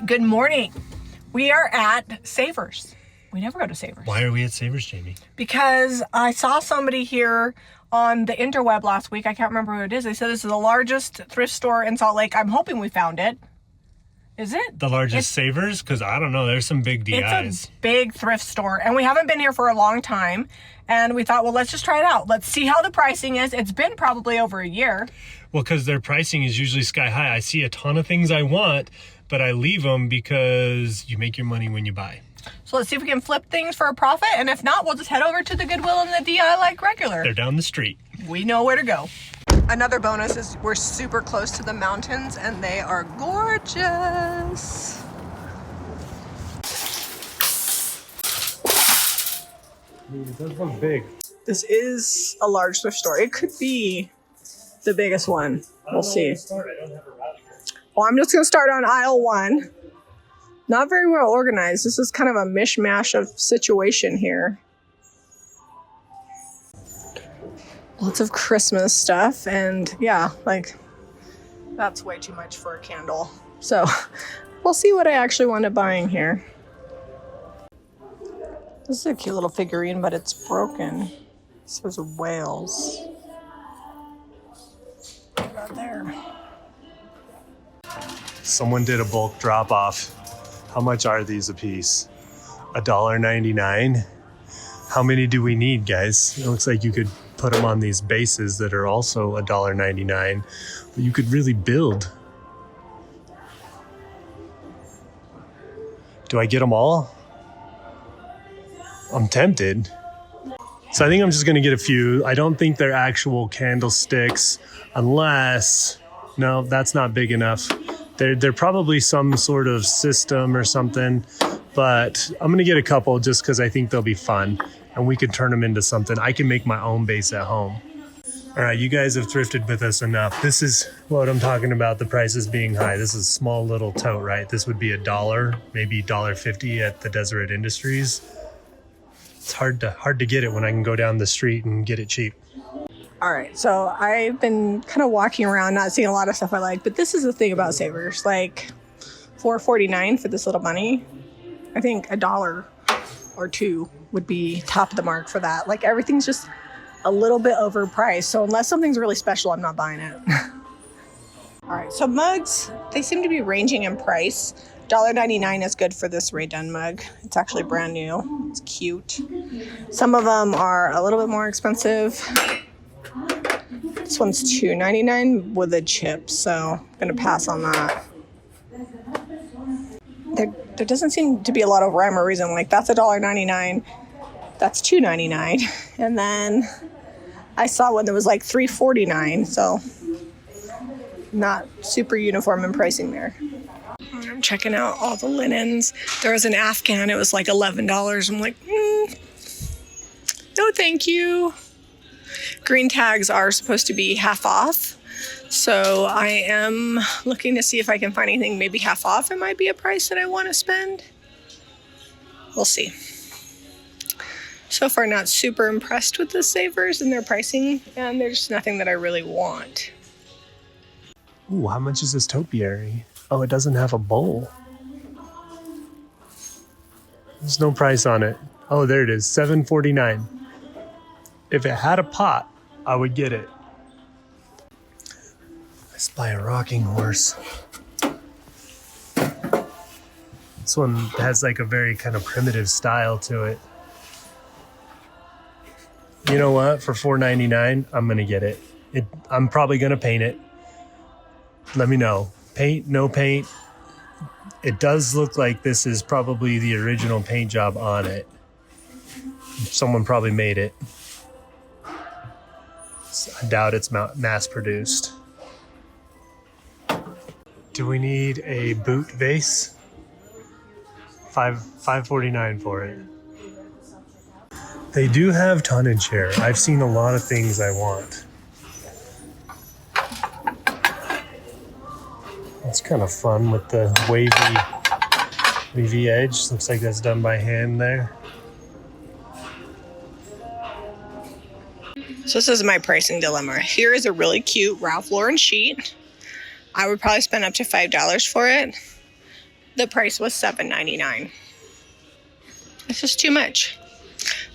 Good morning. We are at Savers. We never go to Savers. Why are we at Savers, Jamie? Because I saw somebody here on the interweb last week. I can't remember who it is. They said this is the largest thrift store in Salt Lake. I'm hoping we found it. Is it? The largest Savers? Because I don't know. There's some big DIs. It's a big thrift store. And we haven't been here for a long time. And we thought, well, let's just try it out. Let's see how the pricing is. It's been probably over a year. Well, because their pricing is usually sky high. I see a ton of things I want, but I leave them because you make your money when you buy. So let's see if we can flip things for a profit. And if not, we'll just head over to the Goodwill and the DI like regular. They're down the street. We know where to go. Another bonus is we're super close to the mountains and they are gorgeous. It does look big. This is a large thrift store. It could be the biggest one. We'll see. Well, I'm just going to start on aisle 1. Not very well organized. This is kind of a mishmash of situation here. Lots of Christmas stuff, and yeah, like that's way too much for a candle. So we'll see what I actually wind up buying here. This is a cute little figurine, but it's broken. It says whales. Right there. Someone did a bulk drop off. How much are these a piece? $1.99. How many do we need, guys? It looks like you could put them on these bases that are also $1.99, but you could really build. Do I get them all? I'm tempted. So I think I'm just gonna get a few. I don't think they're actual candlesticks unless, no, that's not big enough. They're probably some sort of system or something, but I'm gonna get a couple just because I think they'll be fun and we can turn them into something. I can make my own base at home. All right, you guys have thrifted with us enough. This is what I'm talking about, the prices being high. This is a small little tote, right? This would be $1, maybe $1.50 at the Deseret Industries. It's hard to get it when I can go down the street and get it cheap. All right, so I've been kind of walking around, not seeing a lot of stuff I like, but this is the thing about Savers, like $4.49 for this little bunny. I think $1 or $2 would be top of the mark for that. Like everything's just a little bit overpriced. So unless something's really special, I'm not buying it. All right, so mugs, they seem to be ranging in price. $1.99 is good for this Ray Dunn mug. It's actually brand new. It's cute. Some of them are a little bit more expensive. This one's $2.99 with a chip, so I'm gonna pass on that. There doesn't seem to be a lot of rhyme or reason. Like that's $1.99, that's $2.99, and then I saw one that was like $3.49. So not super uniform in pricing there. I'm checking out all the linens. There was an Afghan. It was like $11. I'm like, no, thank you. Green tags are supposed to be half off. So I am looking to see if I can find anything maybe half off. It might be a price that I want to spend. We'll see. So far, not super impressed with the Savers and their pricing, and there's nothing that I really want. Ooh, how much is this topiary? Oh, it doesn't have a bowl. There's no price on it. Oh, there it is, $7.49. If it had a pot, I would get it. I spy a rocking horse. This one has like a very kind of primitive style to it. You know what? For $4.99, I'm gonna get it. I'm probably gonna paint it. Let me know. Paint, no paint. It does look like this is probably the original paint job on it. Someone probably made it. I doubt it's mass produced. Do we need a boot vase? $5.49 for it. They do have tonnage here. I've seen a lot of things I want. It's kind of fun with the wavy edge. Looks like that's done by hand there. So this is my pricing dilemma. Here is a really cute Ralph Lauren sheet. I would probably spend up to $5 for it. the price was $7.99. It's just too much.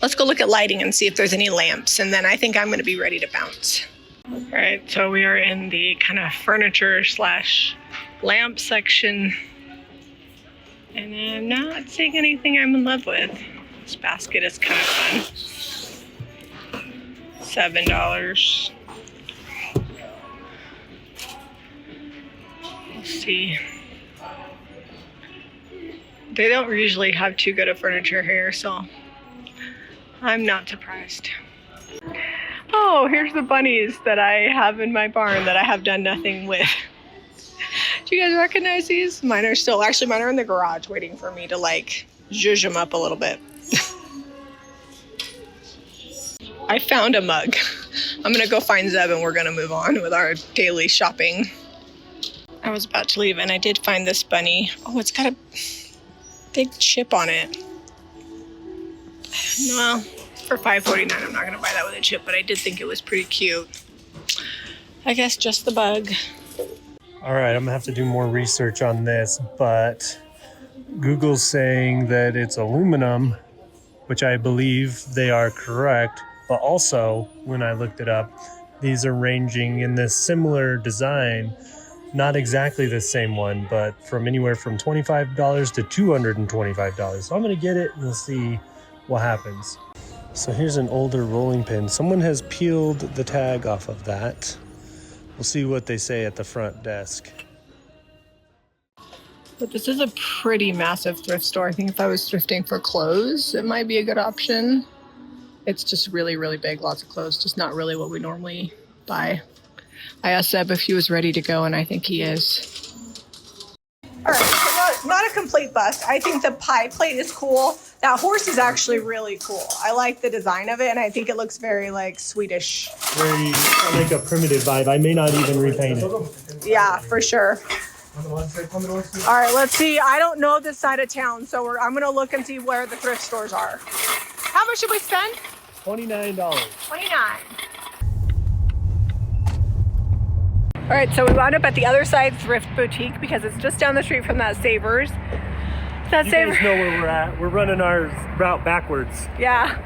Let's go look at lighting and see if there's any lamps, and then I think I'm gonna be ready to bounce. All right, so we are in the kind of furniture slash lamp section, and I'm not seeing anything I'm in love with. This basket is kind of fun. $7. Let's see. They don't usually have too good of furniture here, so I'm not surprised. Oh, here's the bunnies that I have in my barn that I have done nothing with. Do you guys recognize these? Mine are still, actually mine are in the garage waiting for me to like zhuzh them up a little bit. I found a mug. I'm gonna go find Zeb and we're gonna move on with our daily shopping. I was about to leave and I did find this bunny. Oh, it's got a big chip on it. Well, for $5.49, I'm not gonna buy that with a chip, but I did think it was pretty cute. I guess just the bug. All right, I'm gonna have to do more research on this, but Google's saying that it's aluminum, which I believe they are correct. But also, when I looked it up, these are ranging in this similar design, not exactly the same one, but from anywhere from $25 to $225. So I'm gonna get it and we'll see what happens. So here's an older rolling pin. Someone has peeled the tag off of that. We'll see what they say at the front desk. But this is a pretty massive thrift store. I think if I was thrifting for clothes, it might be a good option. It's just really, really big, lots of clothes, just not really what we normally buy. I asked Zeb if he was ready to go, and I think he is. All right, so not a complete bust. I think the pie plate is cool. That horse is actually really cool. I like the design of it, and I think it looks very like Swedish. Very like a primitive vibe. I may not even repaint it. Yeah, for sure. All right, let's see. I don't know this side of town, so I'm gonna look and see where the thrift stores are. How much should we spend? $29. $29. All right, so we wound up at the other side thrift boutique because it's just down the street from that Savers. You guys know where we're at. We're running our route backwards. Yeah,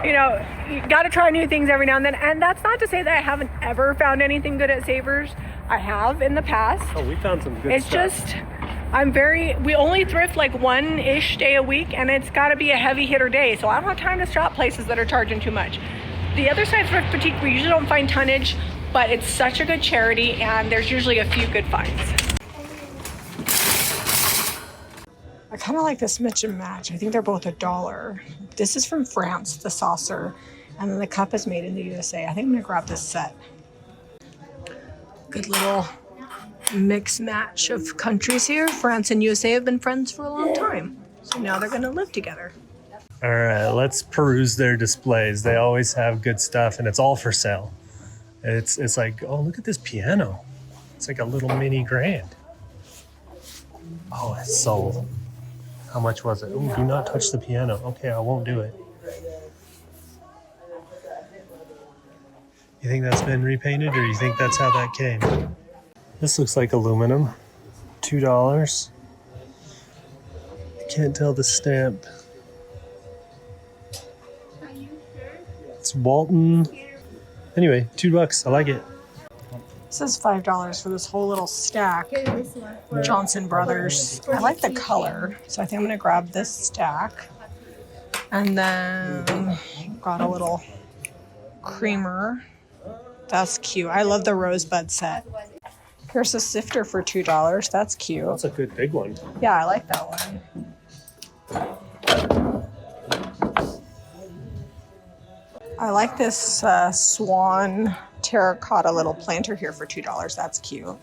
you know, you got to try new things every now and then. And that's not to say that I haven't ever found anything good at Savers. I have in the past. Oh, we found some good it's stuff. It's just, we only thrift like one-ish day a week, and it's got to be a heavy hitter day. So I don't have time to shop places that are charging too much. The other side thrift boutique, we usually don't find tonnage, but it's such a good charity, and there's usually a few good finds. I kind of like this Mitch and Match. I think they're both $1. This is from France, the saucer, and then the cup is made in the USA. I think I'm gonna grab this set. Good little mix match of countries here. France and USA have been friends for a long time, so now they're gonna live together. All right, let's peruse their displays. They always have good stuff, and it's all for sale. It's like, oh, look at this piano. It's like a little mini grand. Oh, it's sold. How much was it? Oh, do not touch the piano. Okay, I won't do it. You think that's been repainted, or you think that's how that came? This looks like aluminum. $2. I can't tell the stamp. It's Walton. Anyway, $2. I like it. This is $5 for this whole little stack. Johnson Brothers. I like the color, so I think I'm gonna grab this stack. And then got a little creamer. That's cute. I love the rosebud set. Here's a sifter for $2. That's cute. That's a good big one. Yeah, I like that one. I like this swan terracotta little planter here for $2. That's cute.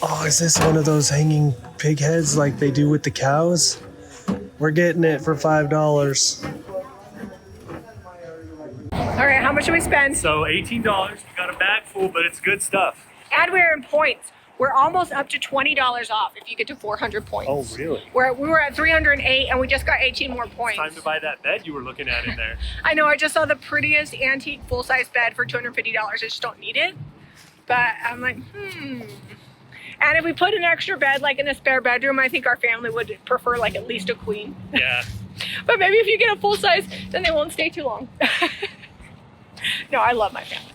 Oh, is this one of those hanging pig heads like they do with the cows? We're getting it for $5. All right, how much did we spend? So $18. You got a bag full, but it's good stuff. And we're in points. We're almost up to $20 off if you get to 400 points. Oh, really? We were at 308 and we just got 18 more points. Time to buy that bed you were looking at in there. I know, I just saw the prettiest antique full-size bed for $250. I just don't need it. But I'm like, And if we put an extra bed like in the spare bedroom, I think our family would prefer like at least a queen. Yeah. But maybe if you get a full size, then they won't stay too long. No, I love my family.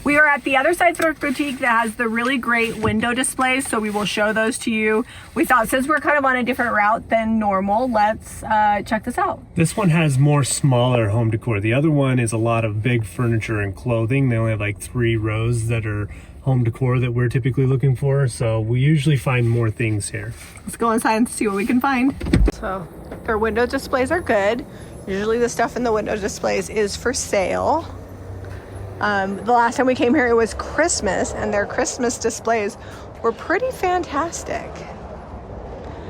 We are at the other side thrift boutique that has the really great window displays, so we will show those to you. We thought since we're kind of on a different route than normal, let's check this out. This one has more smaller home decor. The other one is a lot of big furniture and clothing. They only have like 3 rows that are home decor that we're typically looking for, so we usually find more things here. Let's go inside and see what we can find. So their window displays are good. Usually the stuff in the window displays is for sale. The last time we came here, it was Christmas, and their Christmas displays were pretty fantastic.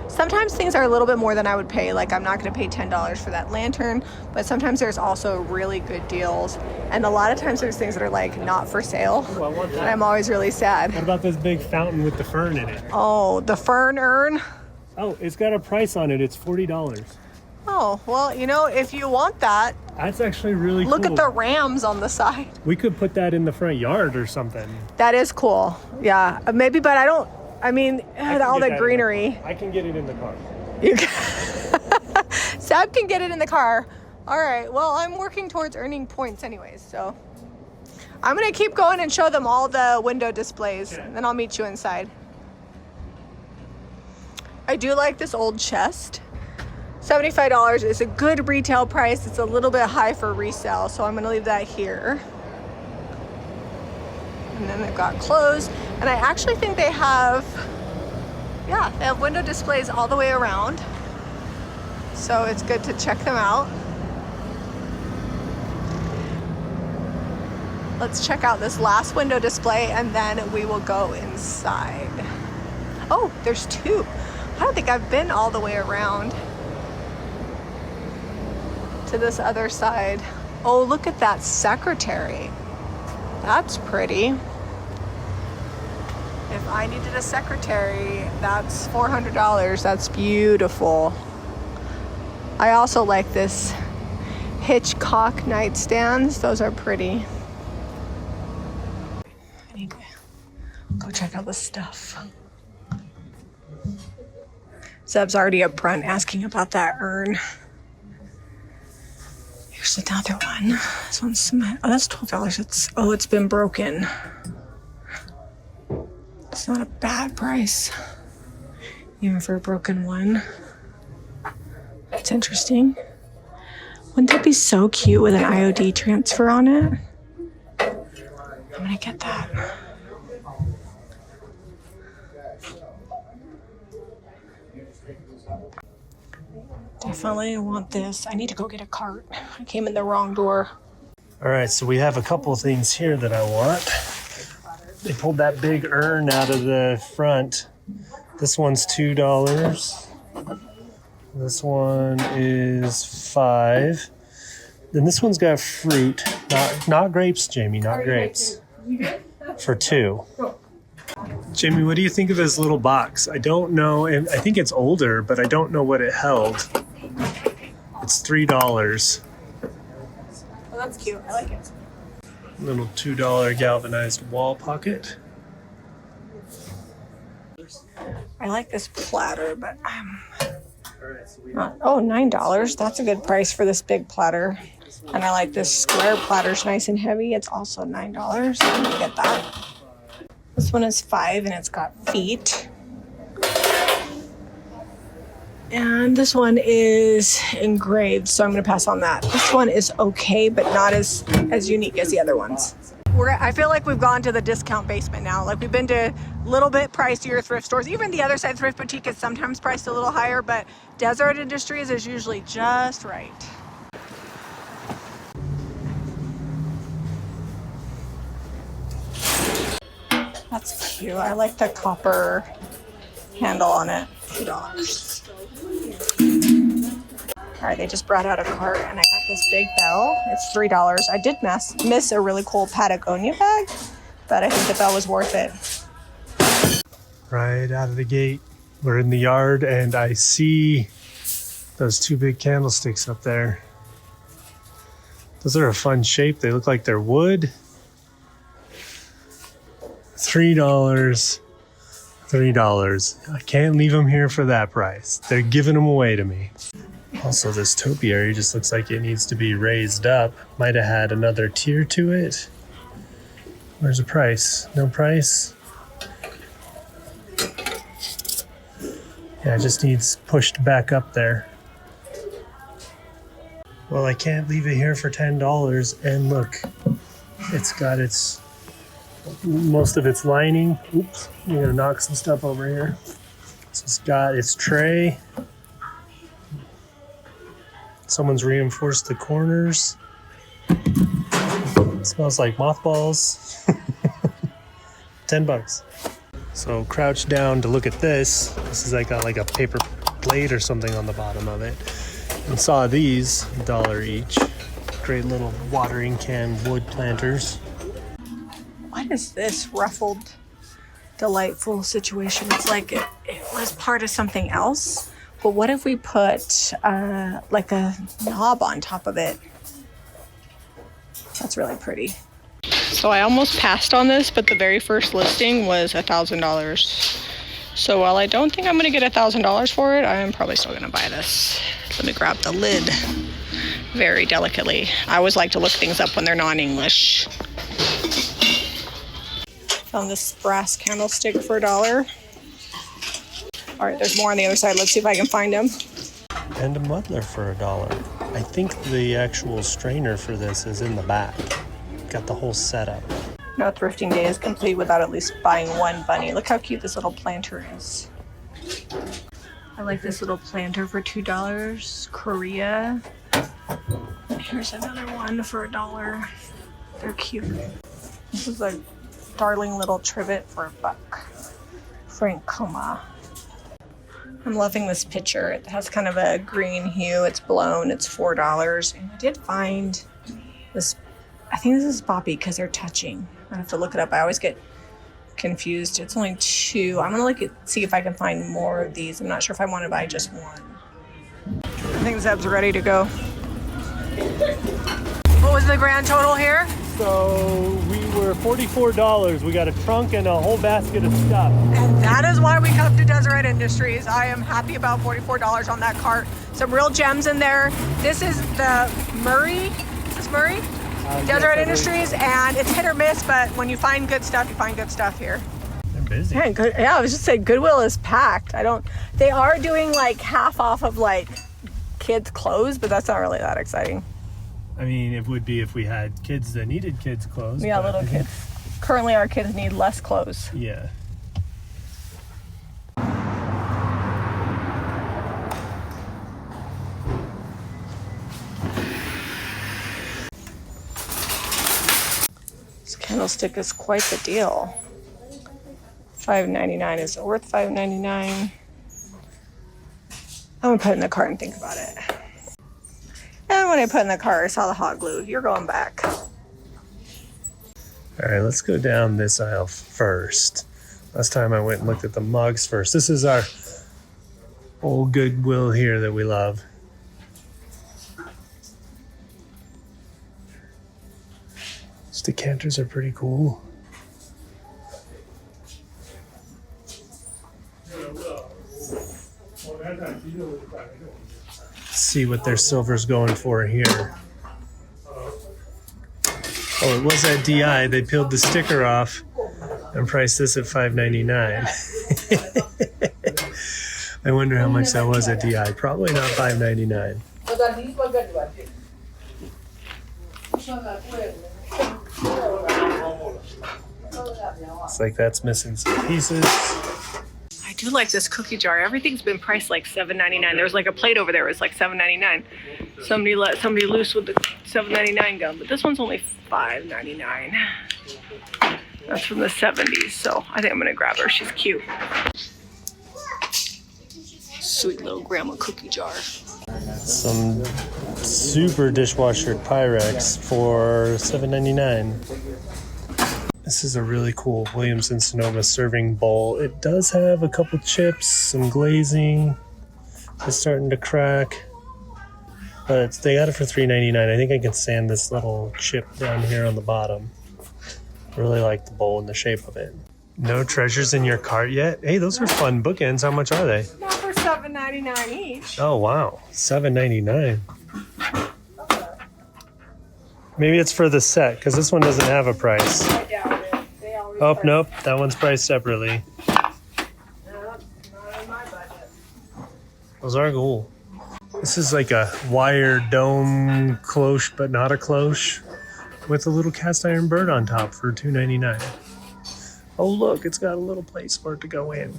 Sometimes things are a little bit more than I would pay. Like, I'm not going to pay $10 for that lantern, but sometimes there's also really good deals. And a lot of times there's things that are like not for sale. Oh, I want that. And I'm always really sad. What about this big fountain with the fern in it? Oh, the fern urn. Oh, it's got a price on it. It's $40. Oh, well, you know, if you want that, That's actually really look cool. at the rams on the side. We could put that in the front yard or something. That is cool. Yeah, maybe, but I mean, all the greenery. I can get it in the car. You can Sab can get it in the car. All right, well, I'm working towards earning points anyways, so I'm gonna keep going and show them all the window displays, and then I'll meet you inside. I do like this old chest. $75 is a good retail price. It's a little bit high for resale, so I'm gonna leave that here. And then they've got clothes, and I actually think they have, yeah, they have window displays all the way around. So it's good to check them out. Let's check out this last window display, and then we will go inside. Oh, there's 2. I don't think I've been all the way around to this other side. Oh, look at that secretary. That's pretty. If I needed a secretary, that's $400. That's beautiful. I also like this Hitchcock nightstands. Those are pretty. I need to go check out the stuff. Zeb's already up front asking about that urn. Here's another one. This one's cement. Oh, that's $12. It's been broken. It's not a bad price, even for a broken one. That's interesting. Wouldn't that be so cute with an IOD transfer on it? I'm gonna get that. Definitely want this. I need to go get a cart. I came in the wrong door. All right, so we have a couple of things here that I want. They pulled that big urn out of the front. This one's $2. This one is $5. Then this one's got fruit, not grapes, Jamie, not grapes. For $2. Jamie, what do you think of this little box? I don't know, and I think it's older, but I don't know what it held. It's $3. Oh, that's cute. I like it. Little $2 galvanized wall pocket. I like this platter, but not. Oh, $9. That's a good price for this big platter. And I like this square platter's nice and heavy. It's also $9. I'm gonna get that. This one is $5 and it's got feet. And this one is engraved, so I'm gonna pass on that. This one is okay, but not as unique as the other ones. I feel like we've gone to the discount basement now. Like, we've been to a little bit pricier thrift stores. Even the other side thrift boutique is sometimes priced a little higher, but Deseret Industries is usually just right. That's cute. I like the copper handle on it. $2. All right, they just brought out a cart and I got this big bell. It's $3. I did miss a really cool Patagonia bag, but I think the bell was worth it. Right out of the gate, we're in the yard and I see those 2 big candlesticks up there. Those are a fun shape. They look like they're wood. $3. $3. I can't leave them here for that price. They're giving them away to me. Also, this topiary just looks like it needs to be raised up. Might have had another tier to it. Where's the price? No price? Yeah, it just needs pushed back up there. Well, I can't leave it here for $10. And look, it's got most of its lining. Oops, I'm gonna knock some stuff over here. So it's got its tray. Someone's reinforced the corners. It smells like mothballs. $10. So crouch down to look at this. This is like a paper plate or something on the bottom of it. And saw these, $1 each. Great little watering can wood planters. What is this ruffled, delightful situation? It's like it was part of something else. But what if we put like a knob on top of it? That's really pretty. So I almost passed on this, but the very first listing was $1,000. So while I don't think I'm gonna get $1,000 for it, I am probably still gonna buy this. Let me grab the lid very delicately. I always like to look things up when they're non-English. Found this brass candlestick for $1. All right, there's more on the other side. Let's see if I can find them. And a muddler for $1. I think the actual strainer for this is in the back. Got the whole setup. No thrifting day is complete without at least buying one bunny. Look how cute this little planter is. I like this little planter for $2. Korea. Here's another one for $1. They're cute. This is a darling little trivet for $1. Frank Coma. I'm loving this picture. It has kind of a green hue. It's blown. It's $4. And I did find this. I think this is Boppy because they're touching. I have to look it up. I always get confused. It's only $2. I'm gonna see if I can find more of these. I'm not sure if I want to buy just one. I think Zeb's ready to go. What was the grand total here? So we were $44. We got a trunk and a whole basket of stuff. And that is why we come to Deseret Industries. I am happy about $44 on that cart. Some real gems in there. This is the Murray. Is this Murray? Deseret Industries, and it's hit or miss, but when you find good stuff, you find good stuff here. They're busy. Yeah, I was just saying Goodwill is packed. They are doing like half off of like kids' clothes, but that's not really that exciting. I mean, it would be if we had kids that needed kids' clothes. Yeah, little kids. Currently, our kids need less clothes. Yeah. This candlestick is quite the deal. $5.99. Is it worth $5.99? I'm gonna put it in the cart and think about it. And when I put it in the cart, I saw the hot glue. You're going back. All right, let's go down this aisle first. Last time I went and looked at the mugs first. This is our old Goodwill here that we love. These decanters are pretty cool. Let's see what their silver's going for here. Oh, it was at DI. They peeled the sticker off and priced this at $5.99. I wonder how much that was at DI. Probably not $5.99. It's like that's missing some pieces. I do like this cookie jar. Everything's been priced like $7.99. There was like a plate over there. It was like $7.99. Somebody let somebody loose with the $7.99 gum, but this one's only $5.99. That's from the 70s, so I think I'm gonna grab her. She's cute. Sweet little grandma cookie jar. Some super dishwasher Pyrex for $7.99. This is a really cool Williamson Sonoma serving bowl. It does have a couple chips, some glazing. It's starting to crack. But they got it for $3.99. I think I can sand this little chip down here on the bottom. I really like the bowl and the shape of it. No treasures in your cart yet? Hey, those are fun bookends. How much are they? Not for $7.99 each. Oh, wow. $7.99. Maybe it's for the set, because this one doesn't have a price. I doubt it. They always Oh, price- nope. That one's priced separately. No, not in my budget. Those are cool. This is like a wire dome cloche, but not a cloche, with a little cast iron bird on top for $2.99. Oh, look, it's got a little place for it to go in.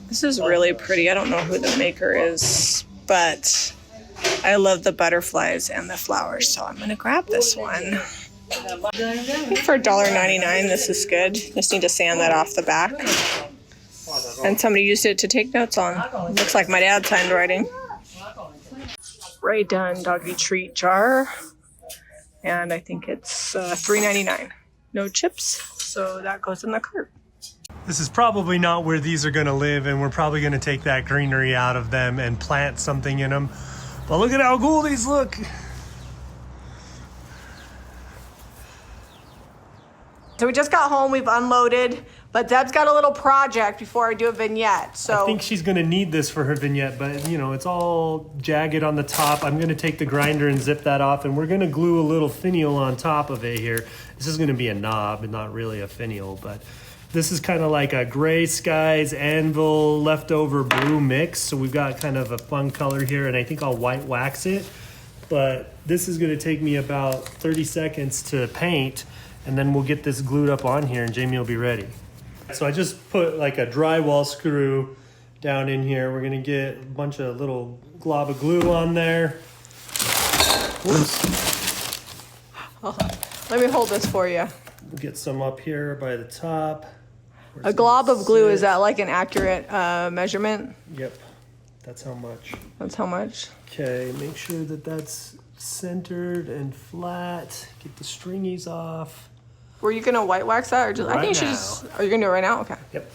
This is really pretty. I don't know who the maker is, but I love the butterflies and the flowers, so I'm gonna grab this one. I think for $1.99, this is good. Just need to sand that off the back. And somebody used it to take notes on. Looks like my dad's handwriting. Ray Dunn doggy treat jar. And I think it's $3.99. No chips, so that goes in the cart. This is probably not where these are going to live, and we're probably going to take that greenery out of them and plant something in them. But look at how cool these look. So we just got home, we've unloaded, but Deb's got a little project before I do a vignette. So I think she's going to need this for her vignette, but you know, it's all jagged on the top. I'm going to take the grinder and zip that off, and we're going to glue a little finial on top of it here. This is going to be a knob and not really a finial, but this is kind of like a gray skies anvil leftover blue mix. So we've got kind of a fun color here, and I think I'll white wax it. But this is going to take me about 30 seconds to paint, and then we'll get this glued up on here and Jamie will be ready. So I just put like a drywall screw down in here. We're going to get a bunch of little glob of glue on there. Whoops. let me hold this for you. We'll get some up here by the top. A glob of glue, is that like an accurate measurement? Yep, that's how much. That's how much? Okay, make sure that that's centered and flat. Get the stringies off. Were you gonna white wax that, or just? I Right think you should now. just. Are you gonna do it right now? Okay. Yep.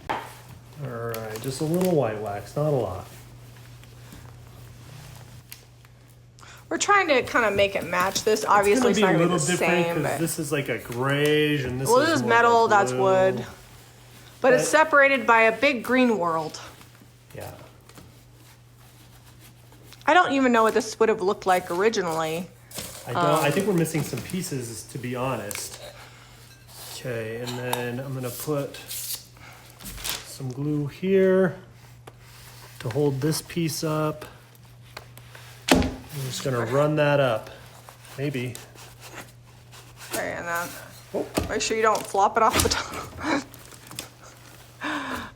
All right, just a little white wax, not a lot. We're trying to kind of make it match this. Obviously, it's It's not gonna gonna be be a the little different same. because But this is like a grayish and this well, is this is more metal. like That's blue. wood. But it's separated by a big green world. Yeah. I don't even know what this would have looked like originally. I think we're missing some pieces, to be honest. Okay, and then I'm gonna put some glue here to hold this piece up. I'm just gonna run that up. Maybe. Okay, and then make sure you don't flop it off the top.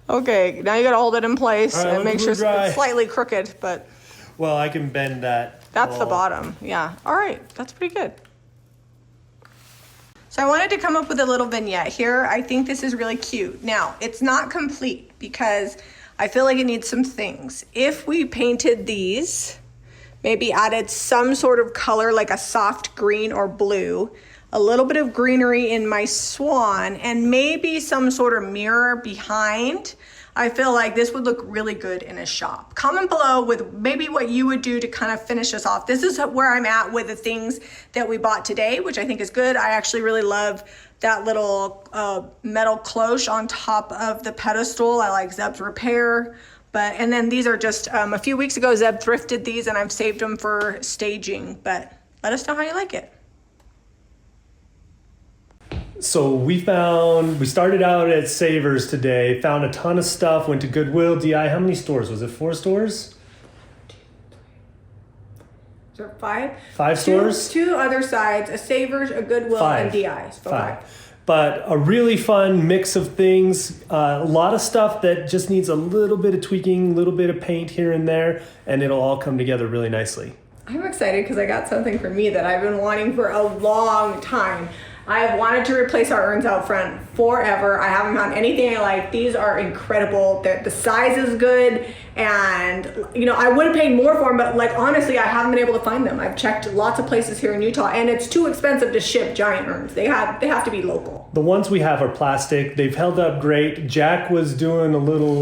Okay, now you gotta hold it in place All right, and let make the sure glue dry. it's slightly crooked, but Well, I can bend that. that's the all. bottom. Yeah. All right, that's pretty good. So I wanted to come up with a little vignette here. I think this is really cute. Now, it's not complete because I feel like it needs some things. If we painted these, maybe added some sort of color like a soft green or blue, a little bit of greenery in my swan, and maybe some sort of mirror behind, I feel like this would look really good in a shop. Comment below with maybe what you would do to kind of finish us off. This is where I'm at with the things that we bought today, which I think is good. I actually really love that little metal cloche on top of the pedestal. I like Zeb's Repair. And then these are just, a few weeks ago, Zeb thrifted these and I've saved them for staging, but let us know how you like it. So we started out at Savers today, found a ton of stuff, went to Goodwill, DI. How many stores? Was it 4 stores? Is there 5? 5 stores? Two other sides, a Savers, a Goodwill, and DI. So 5. But a really fun mix of things. A lot of stuff that just needs a little bit of tweaking, a little bit of paint here and there, and it'll all come together really nicely. I'm excited because I got something for me that I've been wanting for a long time. I've wanted to replace our urns out front forever. I haven't found anything I like. These are incredible. The size is good, and you know, I would have paid more for them, but like honestly, I haven't been able to find them. I've checked lots of places here in Utah, and it's too expensive to ship giant urns. They have to be local. The ones we have are plastic. They've held up great. Jack was doing a little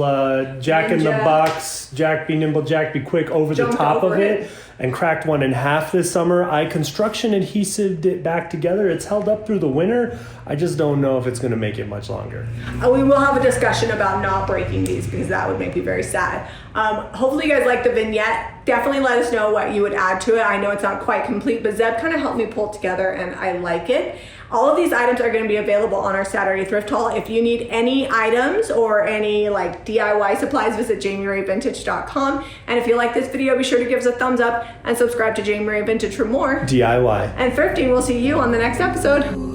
Jack in the Ninja. Box, Jack be nimble, Jack be quick over the Jumped top over of it. it. and cracked one in half this summer. I construction adhesived it back together. It's held up through the winter. I just don't know if it's going to make it much longer. We will have a discussion about not breaking these because that would make me very sad. Hopefully you guys like the vignette. Definitely let us know what you would add to it. I know it's not quite complete, but Zeb kind of helped me pull it together and I like it. All of these items are going to be available on our Saturday thrift haul. If you need any items or any like DIY supplies, visit JamiRayVintage.com. And if you like this video, be sure to give us a thumbs up and subscribe to Jami Ray Vintage for more DIY and thrifting. We'll see you on the next episode.